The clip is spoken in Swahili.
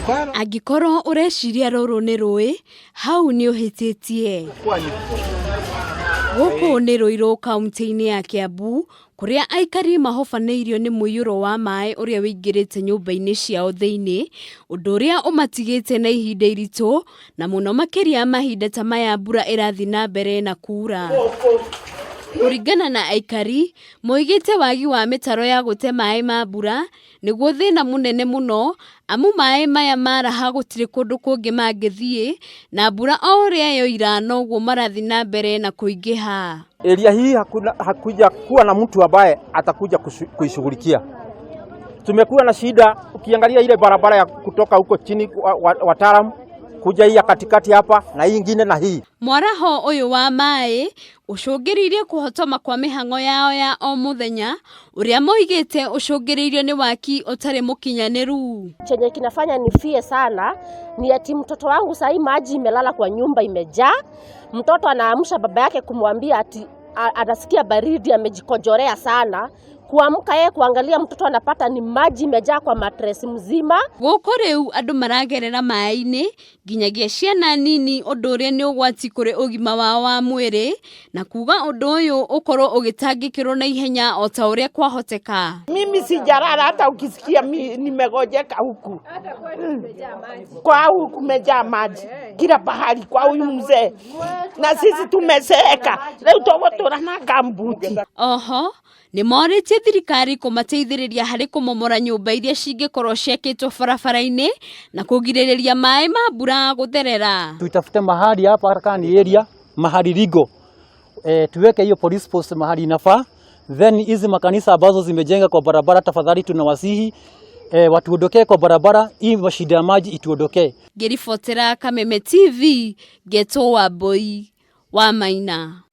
Angĩkorwo ũreciria rũrũ nĩ rũĩ, hau nĩ ũhĩtĩtie. Guku nĩ Ruiru kaunti-ini ya Kiambu, kuria aikari mahobanirio ni muiyuro wa maaĩ uria wĩingĩrĩte nyumba-ini ciao thĩinĩ, undu uria umatigĩte na ihinda iritũ, na muno makĩria mahinda ta maya mbura ĩrathiĩ na mbere na kuura. Kuringana na aikari, moigĩte waagi wa mitaro ya gũte maaĩ ma mbura nĩguo thĩna munene mũno, amu maaĩ maya maraha gũtirĩ kũndũ kũngĩ mangĩthiĩ, na mbura o ũrĩa yoira noguo marathiĩ na mbere na kũingĩha. Area hii hakuja kuwa na mtu ambaye atakuja kuishughulikia. Tumekuwa na shida, ukiangalia ile barabara ya kutoka huko chini wataalamu kuja hii ya katikati hapa na hii ingine na hii. Mwaraho uyu wa maaĩ ucungiriirie kuhotoma kwa mĩhang'o yao ya o muthenya, uria moigĩte ucungiriirio ni waki utari mukinyanĩru. Chenye kinafanya nifie sana ni ati mtoto wangu sasa maji imelala kwa nyumba imejaa. Mtoto anaamsha baba yake kumwambia ati anasikia baridi, amejikojorea sana. Kuamka yeye kuangalia mtoto anapata ni maji imejaa kwa matress mzima. Guku riu andu maragerera maaĩ-ini nginyagia ciana nini undu uria ni ugwati kuri ugima wao wa mwiri, na kuga undu uyu ukorwo ugitangikirwo na ihenya o ta uria kwahoteka. Mimi sijarara hata ukisikia nimegojeka huku. Kwa huku kumejaa maji kila pahali kwa huyu mzee. Na sisi tumeseeka. Leo tugotora na gambuti. Oho, nimorĩtie thirikari kũmateithĩrĩria harĩ kũmomora nyũmba iria cingĩkorwo ciakĩtwo barabara-inĩ na kũgirĩrĩria maaĩ ma mbura gutherera. Tutafute mahali hapa kani area, mahali rigo. Tuweke hiyo police post mahali inafaa. Then hizi makanisa ambazo zimejenga kwa barabara, tafadhali tunawasihi watuondokee kwa barabara, hii mashida ya maji ituondokee. Ngĩribotera Kameme TV, Geto wa Boi wa Maina.